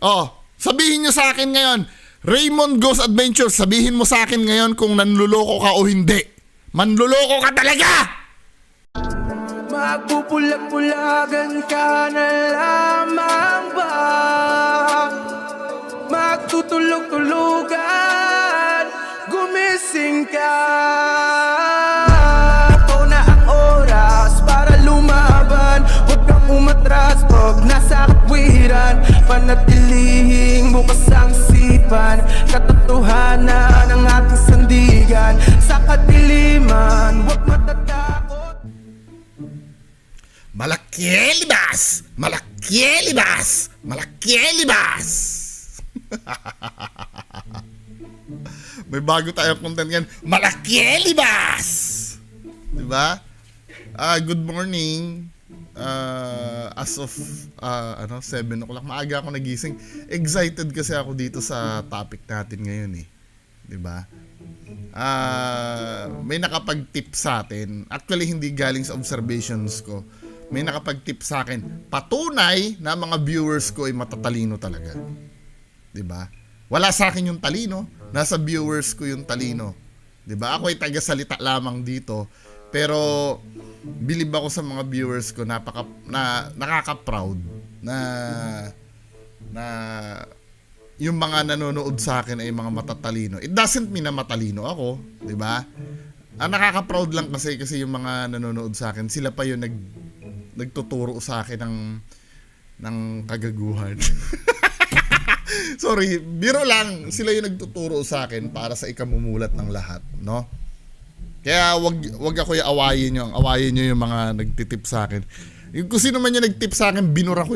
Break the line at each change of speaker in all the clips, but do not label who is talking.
Oh, sabihin nyo sa akin ngayon, Raymond Ghost Adventure, sabihin mo sa akin ngayon kung nanluloko ka o hindi. Manluloko ka talaga!
Magpupulag-pulagan ka na lamang ba? Magtutulog-tulugan, gumising ka. Ito na ang oras para lumaban. Huwag kang umatras pag nasa katwiran. Panatilihing bukas ang sipan. Katotohanan ng ating sandigan. Sa kadiliman, huwag matatakot.
Malakielibas! Malakielibas! Malakielibas! May bago tayong content yan. Malakielibas! Diba? Good morning. As of 7 o'clock, maaga ako nagising. Excited kasi ako dito sa topic natin ngayon eh. Diba? May nakapag-tip sa atin. Actually, hindi galing sa observations ko. May nakapag-tip sa akin. Patunay na mga viewers ko ay matatalino talaga. 'Di ba? Wala sa akin yung talino, nasa viewers ko yung talino. 'Di ba? Ako ay taga-salita lamang dito, pero bilib ako sa mga viewers ko, nakaka-proud na yung mga nanonood sa akin ay mga matatalino. It doesn't mean na matalino ako, 'di ba? Ang nakaka-proud lang kasi yung mga nanonood sa akin, sila pa yung nagtuturo sa akin ng kagaguhan. Sorry, biro lang, sila yung nagtuturo sa akin para sa ikamumulat ng lahat, no? Kaya wag ako awayin nyo. Awayin nyo yung mga nagtitip sa akin. Kung sino man yung nagtip sa akin, binura ko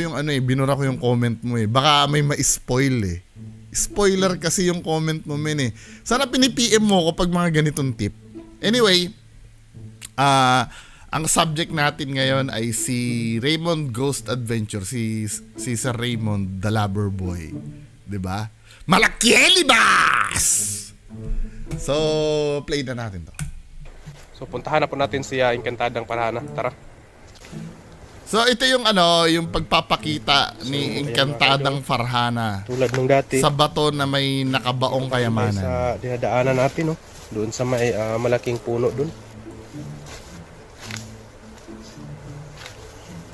yung comment mo eh. Baka may ma-spoil eh. Spoiler kasi yung comment mo men eh. Sana pini-PM mo ko pag mga ganitong tip. Anyway, ang subject natin ngayon ay si Raymond Ghost Adventure, si Sir Raymond the Lover Boy, 'di ba? Malakielibas. So, play na natin 'to.
So puntahan na po natin si Encantadang Farhana. Tara.
So, ito yung yung pagpapakita ni Encantadang Farhana
Tulad nung dati
sa bato na may nakabaong kayamanan.
sa dinadaanan natin, no. Doon sa may malaking puno doon.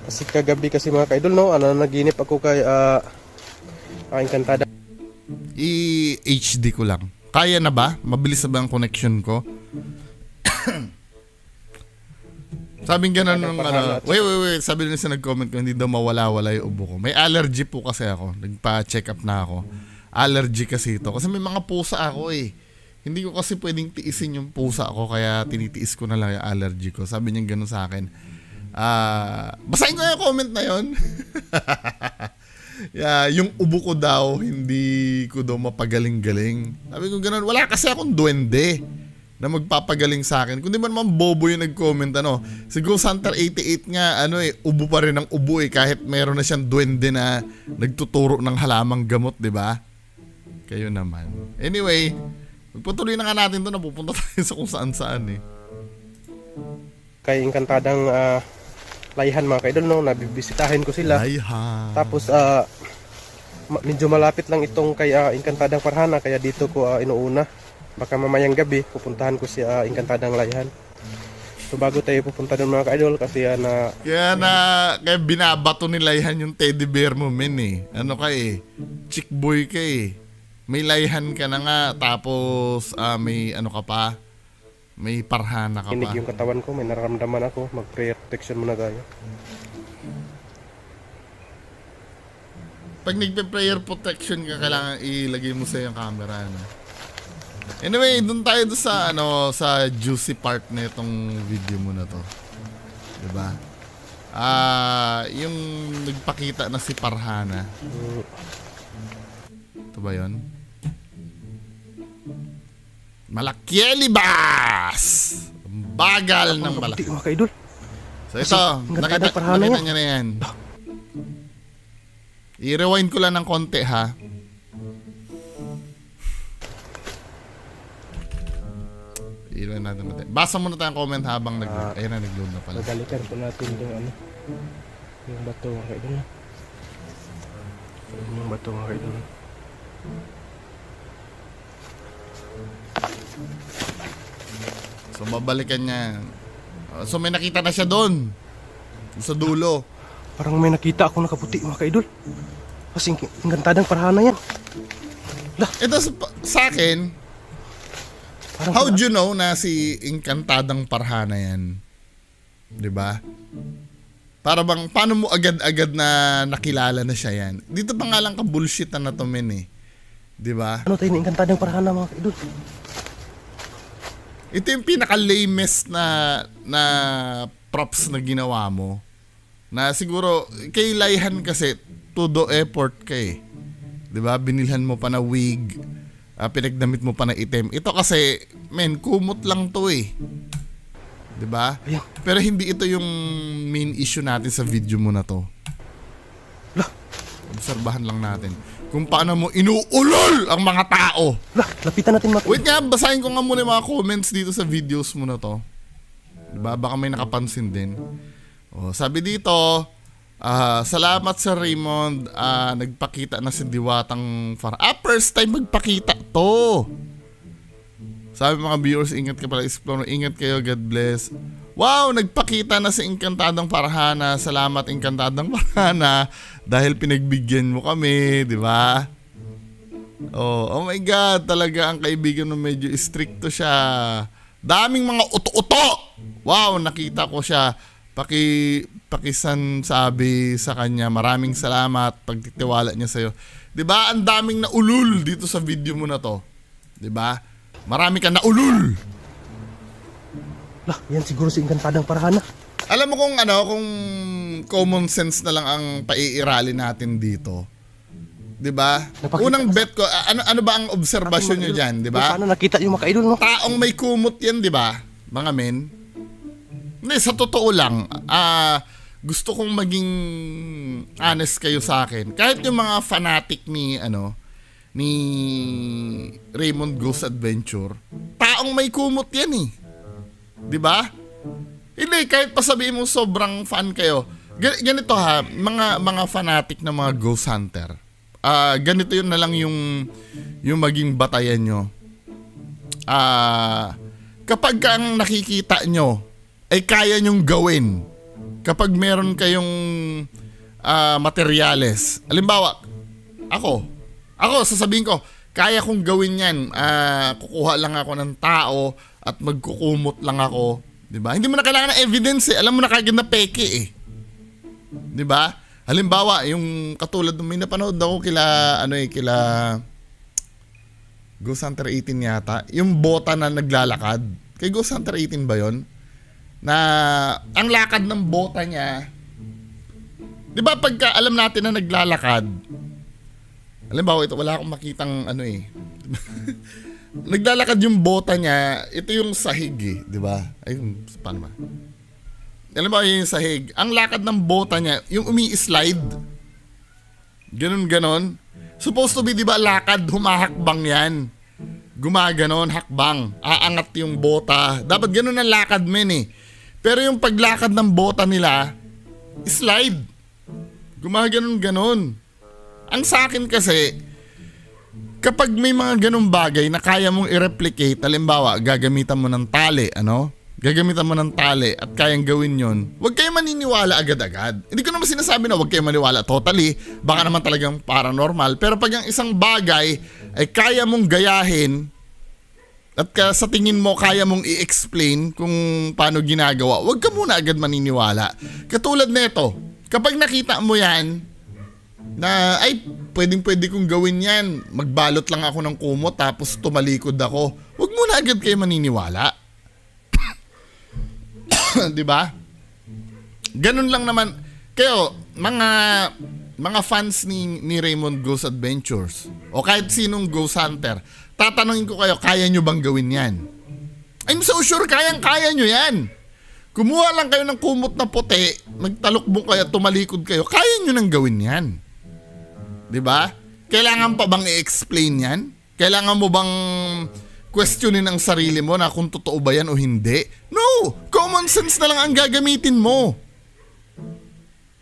Kasi kagabi kasi mga kaidol, no, naginip ako kay Encantada.
I-HD ko lang. Kaya na ba? Mabilis na ba ang connection ko? Sabing gano'n nung wait. Sabi nila sa nag-comment ko, hindi daw mawala-wala yung ubo ko. May allergy po kasi ako. Nagpa-check up na ako. Allergy kasi ito. Kasi may mga pusa ako eh. Hindi ko kasi pwedeng tiisin yung pusa ko, kaya tinitiis ko na lang yung allergy ko. Sabi niya gano'n sa akin. Basahin ko yung comment na yun. Yung ubo ko daw, hindi ko daw mapagaling-galing. Sabi ko gano'n, wala kasi akong duwende na magpapagaling sa akin. Kung di man bobo yung nag-comment, si Ghost Hunter 88 nga, ubo pa rin ang ubo eh, kahit meron na siyang duwende na nagtuturo ng halamang gamot, di ba? Kayo naman. Anyway, magpatuloy na nga natin to, napupunta tayo sa kung saan-saan eh.
Kay Encantadang layhan mga kaidol, no, nabibisitahin ko sila.
Layhan.
Tapos medyo malapit lang itong kay Encantadang Farhana, kaya dito ko inuuna. Baka mamayang gabi pupuntahan ko si Encantadang layhan. So bago tayo pupunta doon mga kaidol, kasi
kaya binabato ni layhan yung teddy bear mo men eh. Chick boy ka eh. May layhan ka na nga, tapos may ka pa, may parhana ka pa.
Kinig yung katawan ko, may nararamdaman ako. Mag-prayer protection muna tayo.
Pag nagpe-prayer protection ka, kailangan ilagay mo sa yung camera, Anyway, doon tayo sa sa juicy part na itong video mo na to. 'Di ba? Yung nagpakita na si Farhana. Ito ba 'yon? Malakielibas! Bagal ng malaki.
Mga kaidol.
So ito, nakita niya na yan. I-rewind ko lang ng konti ha. I-rewind natin natin. Basa muna tayong comment habang nag-load. Ayun na, nag-load na pala.
Magalikan po natin yung yung bato mga kaidol.
So
Yun yung bato mga idol.
So babalikan niya. So may nakita na siya doon. Sa dulo.
Parang may nakita ako nakaputi mga kaidol. Kasi ingkantadang parhana yan.
Ito sa akin,
Parang
how do you know na si Inkantadang Parhana yan? 'Di ba? Para bang, paano mo agad-agad na nakilala na siya yan? Dito pa nga lang ka-bullshit na to, men eh. 'Di ba?
ano tayo na ingkantadang parhana mga kaidol?
Ito yung pinaka-lamest na props na ginawa mo. Na siguro, kay Layhan kasi, todo effort ka eh. 'Di ba? Binilhan mo pa na wig, pinagdamit mo pa na item. Ito kasi, men, kumot lang to eh. 'Di ba?
Ayan.
Pero hindi ito yung main issue natin sa video mo na to.
Lah,
Obserbahan lang natin kung paano mo inuulol ang mga tao.
lapitan natin mga kaidol.
Wait nga, basahin ko nga muna yung mga comments dito sa videos mo na to. Diba? Baka may nakapansin din. Sabi dito, salamat Sir Raymond, nagpakita na si Diwatang first time magpakita to. Sabi mga viewers, ingat ka pala, explore, ingat kayo, God bless. Wow, nagpakita na si Inkantadang Parhana. Salamat Inkantadang Parhana dahil pinagbigyan mo kami, di ba? Oh my God, talaga ang kaibigan mo medyo stricto siya. Daming mga uto-uto. Wow, nakita ko siya. Pakisan sabi sa kanya, maraming salamat pagtitiwala niya sa'yo. Di ba? Ang daming naulul dito sa video mo na to. Di ba? Marami ka naulul.
Lah, yan siguro si ingkantadang parhana.
Alam mo kung common sense na lang ang paiirali natin dito. 'Di ba?
Napakita
Unang bet ko, ano ba ang obserbasyon niyo diyan, 'di ba?
Paano nakita yung mga kaidol, no?
Taong may kumot 'yan, 'di ba? Mga men. Hindi, sa totoo lang, gusto kong maging honest kayo sa akin. Kahit yung mga fanatic ni Raymond Ghost Adventure, taong may kumot 'yan eh. 'Di ba? Hindi, kahit pa sabihin mo sobrang fan kayo. Ganito ha, mga fanatic na mga ghost hunter. Ganito yun na lang yung maging batayan nyo. Kapag ang nakikita nyo ay kaya nyong gawin, kapag meron kayong materyales, halimbawa, ako sasabihin ko, kaya kong gawin yan, kukuha lang ako ng tao at magkukumot lang ako, 'di ba? Hindi mo na kailangan ng evidence eh. Alam mo na kagad na peke eh. 'Di ba? Halimbawa, yung katulad ng may napanood ako kila Ghost Hunter 18 yata, yung bota na naglalakad. Kay Ghost Hunter 18 ba 'yon? Na ang lakad ng bota niya, 'di ba pagka alam natin na naglalakad, halimbawa ito, wala akong makitang naglalakad yung bota niya, ito yung sahig eh, di ba? Ay, paano ba? Alam mo yung sahig, ang lakad ng bota niya, yung umi-slide. Ganon. Supposed to be, di ba, lakad, humahakbang yan. Gumaganon, hakbang, aangat yung bota. Dapat ganon ang lakad men eh. Pero yung paglakad ng bota nila, slide. Gumaganon. Ang sa akin kasi, kapag may mga ganung bagay na kaya mong i-replicate, halimbawa, gagamitan mo ng tali, Gagamitan mo ng tali at kayang gawin yon, huwag kayong maniniwala agad-agad. Hindi ko naman sinasabi na huwag kayong maniwala totally, baka naman talagang paranormal. Pero pag ang isang bagay ay kaya mong gayahin at sa tingin mo kaya mong i-explain kung paano ginagawa, huwag ka muna agad maniniwala. Katulad nito, kapag nakita mo yan, na ay pwedeng-pwede kong gawin yan, magbalot lang ako ng kumot tapos tumalikod ako, huwag muna agad kayo maniniwala. 'Di ba? Ganun lang naman kayo, mga fans ni Raymond Ghost Adventures o kahit sinong ghost hunter, tatanungin ko kayo, kaya nyo bang gawin yan? I'm so sure kaya nyo yan. Kumuha lang kayo ng kumot na puti, magtalukbong kayo, tumalikod kayo, kaya nyo nang gawin yan. 'Di ba? Kailangan pa bang i-explain 'yan? Kailangan mo bang questionin ang sarili mo na kung totoo ba 'yan o hindi? No, common sense na lang ang gagamitin mo.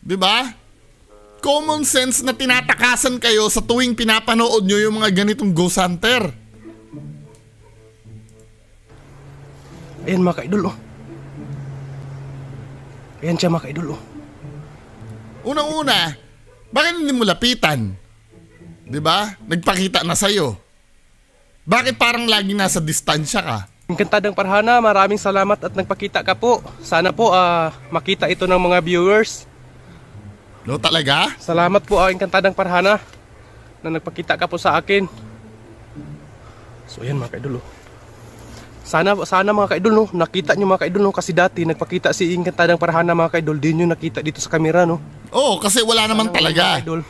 'Di ba? common sense na tinatakasan kayo sa tuwing pinapanood nyo yung mga ganitong Ghost Hunter.
Ayan mga ka-idol oh. Ayan siya mga ka-idol oh.
Unang-una, bakit hindi mo lapitan? 'Di ba? Nagpakita na sa'yo. Bakit parang lagi nasa distansya ka?
Encantadang Parhana, maraming salamat at nagpakita ka po. Sana po makita ito ng mga viewers.
No, talaga?
Salamat po Encantadang Parhana na nagpakita ka po sa akin. So ayan mga ka-idol oh. Sana mga ka-idol no, nakita nyo mga ka-idol no, kasi dati nagpakita si Encantadang Parhana mga ka-idol, di nyo nakita dito sa camera no.
Oo, kasi wala naman talaga.
Mga ka-idol,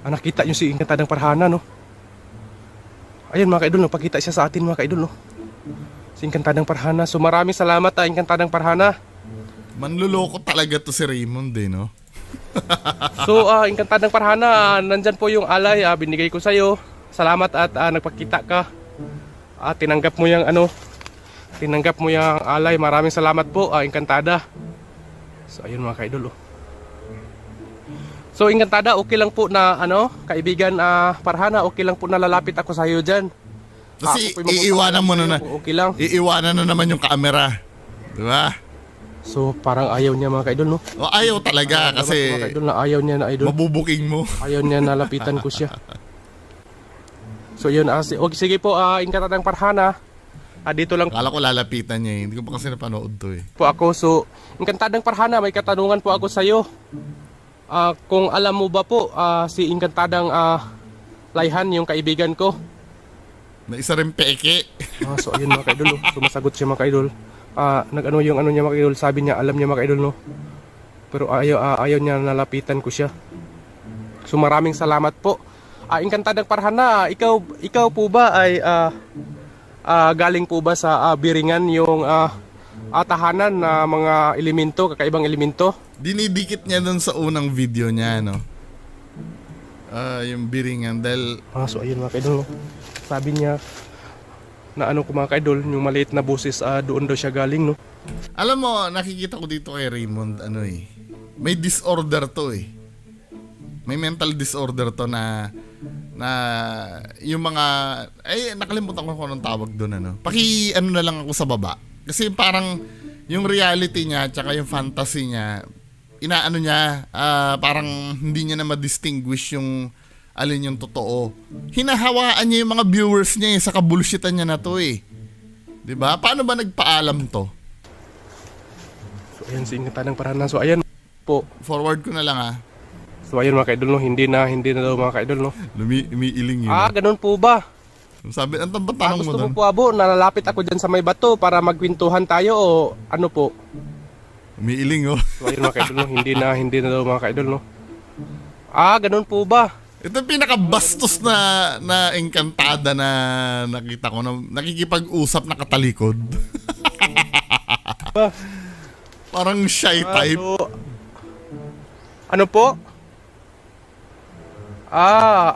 nakita nyo si Encantadang Parhana no. Ayan mga ka-idol no, pakita siya sa atin mga ka-idol no. Si Encantadang Parhana. So maraming salamat Encantadang Parhana.
Manluloko talaga to si Raymond eh, no?
So Encantadang Parhana, nandyan po yung alay binigay ko sa'yo. Salamat at nagpakita ka. Tinanggap mo yung tinanggap mo yung alay. Maraming salamat po Encantada. So ayun mga ka-idol oh. So Encantada, okay lang po na kaibigan Parhana, okay lang po na lalapit ako sa iyo diyan.
Kasi iiwanan mo na
okay lang.
Iiwanan na naman yung camera. 'Di ba?
So parang ayaw niya mga ka-idol no.
O ayaw talaga kasi
mga ka-idol na ayaw niya na idol.
mabubuking mo.
Ayaw niya nalapitan ko siya. So yun, okay, sige po Encantadang Parhana. Dito lang
Akala ko lalapitan niya eh. Hindi ko pa kasi napanood to eh.
po ako. So Encantadang Parhana, may katanungan po ako sa iyo. Kung alam mo ba po si Encantadang Layhan, yung kaibigan ko.
Na isa rin peke.
So ayun mga ka-idol, sumasagot siya mga ka-idol. Nag-ano yung niya mga ka-idol, sabi niya alam niya mga ka-idol no. Pero ayaw niya nalapitan ko siya. So maraming salamat po. Encantadang Parhana, ikaw po ba ay galing po ba sa Biringan yung tahanan na mga elemento, kakaibang elemento?
Dinidikit niya dun sa unang video niya, no? Yung Biringan dahil
So ayun mga ka-idol no. Sabi niya na ko mga ka-idol, yung maliit na boses doon daw siya galing no.
alam mo, nakikita ko dito kay Raymond, may disorder to eh. May mental disorder to na yung mga, nakalimutan ko kung anong tawag doon na lang ako sa baba. Kasi parang yung reality niya tsaka yung fantasy niya, inaano niya, parang hindi niya na ma-distinguish yung alin yung totoo. Hinahawaan niya yung mga viewers niya sa kabulshitan niya na to eh. 'Di ba? Paano ba nagpaalam to?
So ayan si Encantadang Parhana. So ayan po.
Forward ko na lang
So ayun mga ka-idol no, hindi na daw mga ka-idol no.
Umiiling yun.
Ganun po ba?
Sabi, ang tanong mo
Gusto
doon?
mo po abo, nalalapit ako dyan sa may bato para magkwentuhan tayo o ano po?
Umiiling oh.
So ayun mga ka-idol no, hindi na daw mga ka-idol no. Ganun po ba?
Ito yung pinakabastos na engkantada na nakita ko na nakikipag-usap na katalikod. Parang shy type.
So, ano po?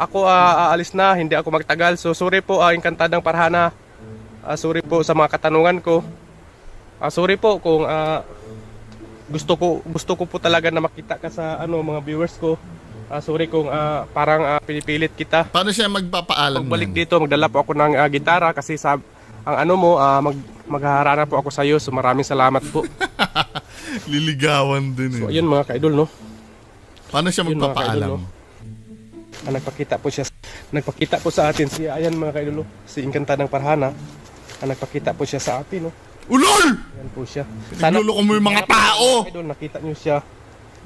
Ako aalis na, hindi ako magtagal. So sorry po Encantadang Parhana. Sorry po sa mga katanungan ko. Sorry po kung gusto ko po talaga na makita ka sa mga viewers ko. Sorry kung parang pinipilit kita.
Paano siya magpapaalam
Pagbalik
niyan?
dito, magdala po ako ng gitara kasi maghaharana po ako sa iyo. So maraming salamat po.
Liligawan din eh.
So ayun mga ka-idol no.
Paano siya
Yun, mga
magpapaalam?
ka-idol, Nagpakita po sa atin si ayan mga ka-idol, si Encantadang Parhana. Nagpakita po siya sa atin no.
Ulol!
Ayan po siya.
Niluloko mo yung mga tao!
Mga ka-idol, nakita niyo siya.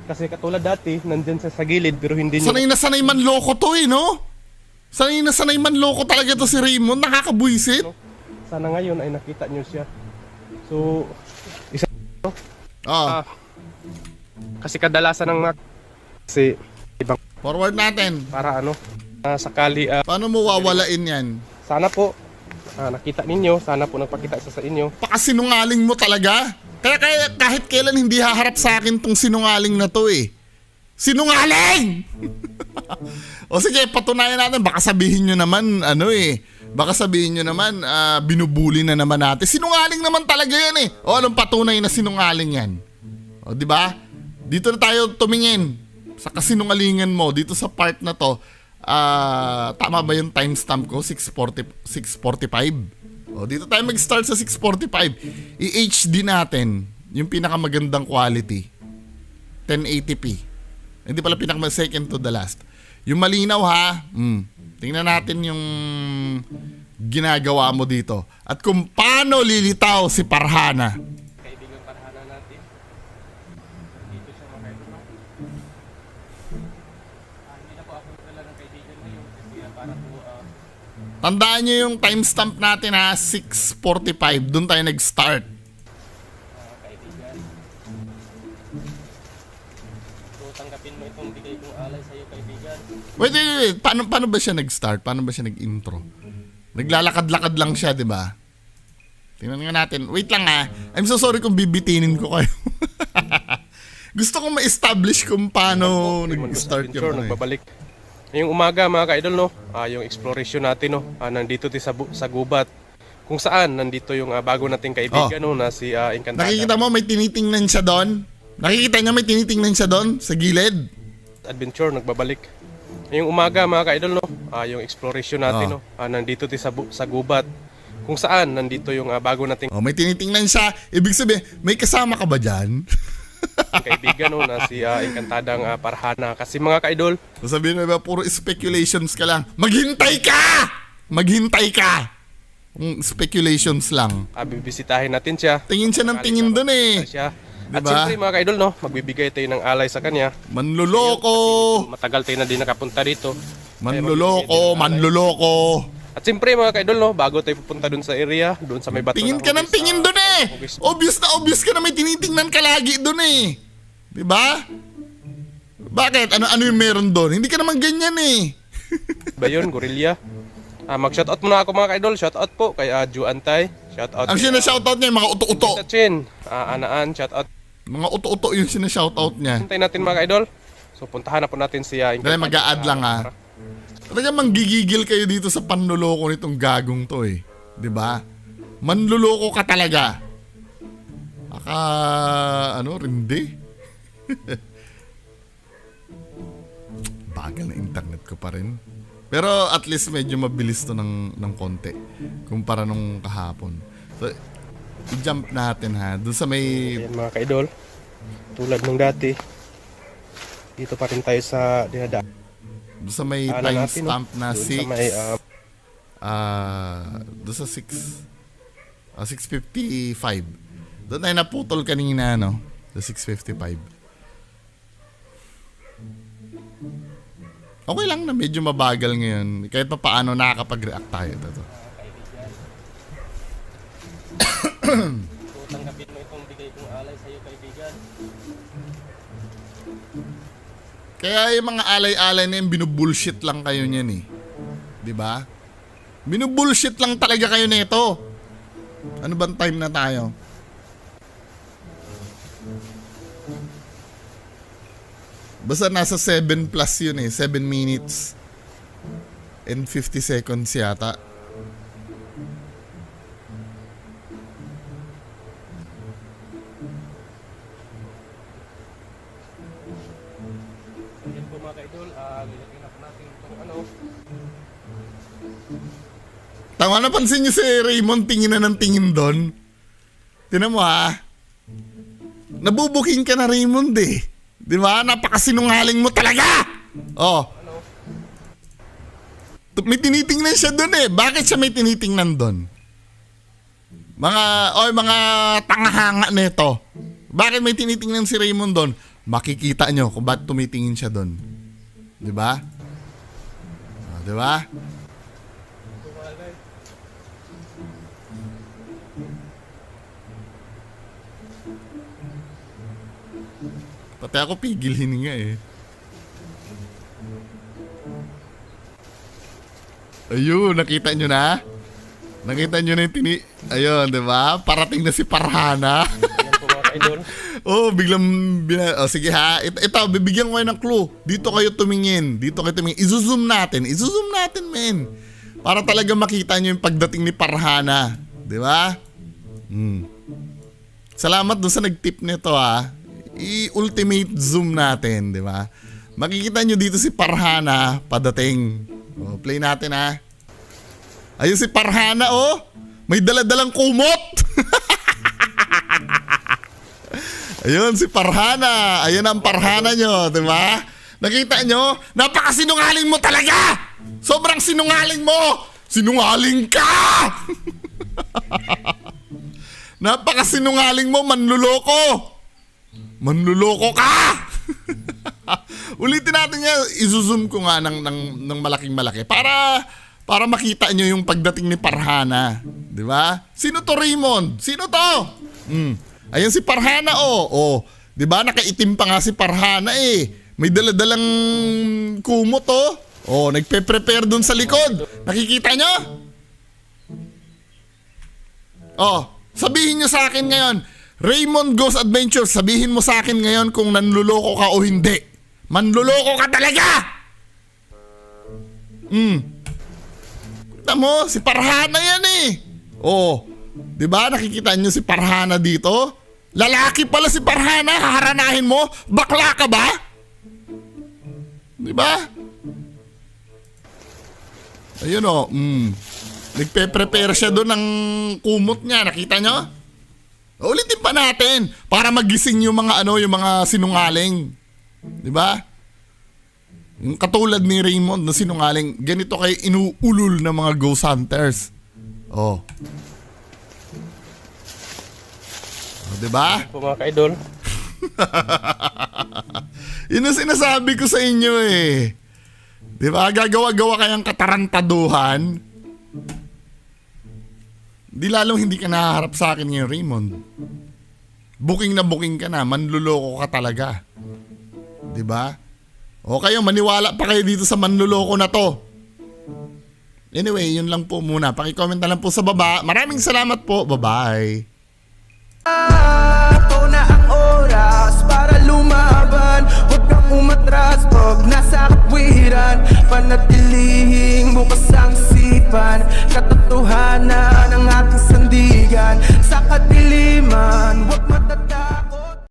Kasi katulad dati, nandyan siya sa gilid pero hindi niyo.
Sanay na sanay man loko to eh, no? Sanay na sanay man loko talaga to si Raymond. Nakakabuisit.
Sana ngayon ay nakita niyo siya. So, isa kasi kadalasan ng kasi ibang
Forward natin.
para sakali
Paano mo wawalain yan?
sana po nakita ninyo, sana po nagpakita siya sa inyo.
Pakasinungaling mo talaga. Kaya kahit kailan hindi haharap sa akin tong sinungaling na to eh. Sinungaling! O sige, patunayan natin. Baka sabihin nyo naman, baka sabihin nyo naman, binubuli na naman natin. Sinungaling naman talaga yan eh. O anong patunay na sinungaling yan? O di ba? Dito na tayo tumingin sa kasinungalingan mo dito sa part na to, tama ba yung timestamp ko? 6:45. O, dito tayo mag-start sa 6:45. I-HD natin yung pinakamagandang quality. 1080p. Hindi pala second to the last. Yung malinaw ha. Tingnan natin yung ginagawa mo dito. At kung paano lilitaw si Farhana.
Kaibigan Farhana natin. Dito siya mga kaibigan. Hindi na po ako talaga ng kaibigan ngayon kasi para po
Tandaan nyo yung timestamp natin ha. 6:45. Doon tayo nag-start.
kaibigan. So tanggapin mo itong bigay kong alay sa iyo kaibigan.
Wait. Paano ba siya nag-start? Paano ba siya nag-intro? Naglalakad-lakad lang siya, di ba? Tingnan nga natin. Wait lang ha. I'm so sorry kung bibitinin ko kayo. Gusto kong ma-establish kung paano nag-start yung
nagbabalik. Ngayong umaga mga ka-idol no, yung exploration natin no, nandito sa gubat. Kung saan nandito yung bago nating kaibigan no na si Encantada.
Nakikita mo may tinitingnan siya doon? Nakikita niya may tinitingnan siya doon sa gilid?
Adventure nagbabalik. Ngayong umaga mga ka-idol no, yung exploration natin no, nandito sa gubat. Kung saan nandito yung bago nating
May tinitingnan siya. Ibig sabihin, may kasama ka ba dyan?
kaibigan no na si Encantadang Farhana. Kasi mga ka-idol,
Sabihin mo ba, puro speculations ka lang. Maghintay ka! Maghintay ka! Speculations lang.
bibisitahin natin siya.
Tingin siya ng tingin doon eh.
Siya. At
Diba?
siyempre mga ka-idol no, magbibigay tayo ng alay sa kanya.
Manluloko!
Matagal tayo na din nakapunta dito.
Manluloko!
At siyempre mga ka-idol no, bago tayo pupunta dun sa area, dun sa may bato.
Tingin ka ng tingin doon eh! Obvious na obvious ka na may tinitingnan ka lagi doon eh. Diba? Bakit? Ano yung meron doon? Hindi ka naman ganyan eh.
Ba yun, Gorilla? Mag-shoutout muna ako mga ka-idol. Shoutout po kay Ju Antay. Shoutout
Ang sinashoutout niya yung mga uto-uto.
Chin. Anaan, shoutout.
Mga uto-uto yung sinashoutout niya.
Hintayin natin mga ka-idol. So puntahan na po natin si
Dahil mag-a-add lang ha. Talaga manggigigil kayo dito sa panluloko nitong gagong to eh. 'Di ba? Manluloko ka talaga. Rindi. Bagal na internet ko pa rin. Pero at least medyo mabilis to ng konti kumpara nung kahapon. So, i-jump natin ha. Doon sa may
Ayan mga ka-idol. Tulad nung dati. Dito pa rin tayo sa dinadaan.
doon sa may
natin,
timestamp na
Doon sa may
6 doon sa 6:55. Doon tayo naputol kanina no. Sa 6:55. Okay lang na medyo mabagal ngayon. Kahit pa paano nakakapag-react tayo dito.
tanggapin mo itong bigay kong alay sa iyo kaibigan.
Kaya yung mga alay-alay na yun, binubullshit lang kayo niyan eh. 'Di ba? Binubullshit lang talaga kayo nito. Ano bang time na tayo? Basta nasa 7 plus yun eh. 7 minutes and 50 seconds yata.
Ayan po mga ka-idol. Lilagyan na po natin itong
Tama, napansin niyo si Raymond tingin na ng tingin doon. Tinan mo ha. Nabubuking ka na Raymond eh. Di ba? Napakasinungaling mo talaga. Oh. May tinitingnan siya doon eh. Bakit siya may tinitingnan doon? Mga tangahanga nito. Bakit may tinitingnan si Raymond doon? Makikita nyo kung ba't tumitingin siya doon. Di ba? Di ba? Pati ako pigil hininga eh. Ayun, nakita nyo na? Nakita nyo na yung Ayun, di ba? Parating na si Farhana.
Ayan po mga ka-idol.
Oh, biglang sige ha. Ito, bibigyan ko kayo ng clue. Dito kayo tumingin. I-zoom natin, men. Para talaga makita nyo yung pagdating ni Farhana. Di ba? Salamat doon sa nag-tip nito ha. I-ultimate zoom natin, di ba? makikita nyo dito si Farhana padating. O, play natin ha. Ayun si Farhana oh. May daladalang kumot. Ayun si Farhana. Ayun ang Farhana nyo, di ba? Nakita nyo? Napakasinungaling mo talaga! Sobrang sinungaling mo! Sinungaling ka! Napakasinungaling mo, manluloko! Manluloko ka! Ulitin natin yan. I-zoom ko nga ng malaking malaki para makita nyo yung pagdating ni Farhana. Di ba? Sino to, Raymond? Sino to? Ayan si Farhana oh. Di ba? Nakaitim pa nga si Farhana eh. May daladalang kumot oh. Oh, nagpe-prepare dun sa likod. Nakikita nyo? Oh, sabihin nyo sa akin ngayon, Raymond Goes Adventure, sabihin mo sa akin ngayon kung nanluloko ka o hindi. Manluloko ka talaga! Kita mo, si Farhana yan eh. Oh, di ba nakikita nyo si Farhana dito? Lalaki pala si Farhana, haharanahin mo? Bakla ka ba? Di ba? Ayun o. Nagpe-prepare siya doon ng kumot niya. Nakita nyo? Ulitin pa natin para magising yung mga yung mga sinungaling. Di ba? Yung katulad ni Raymond na sinungaling, ganito kayo inuulol ng mga ghost hunters. Oh. Di ba?
Po mga ka-idol.
Yun ang sinasabi ko sa inyo eh. Di ba? Gagawa-gawa kayang katarantaduhan. Di lalong hindi ka nahaharap sa akin ngayon, Raymond. Booking na booking ka na. Manluloko ka talaga. Di ba? O kayo, maniwala pa kayo dito sa manluloko na to. Anyway, yun lang po muna. Pakicomment na lang po sa baba. Maraming salamat po. Bye-bye.
Ito na ang oras para lumaban. Huwag kang umatras pag nasa katwiran. Panatilihing bukas ang isipan. Katotohanan ang ating sandigan. Sa kadiliman, huwag matatakot.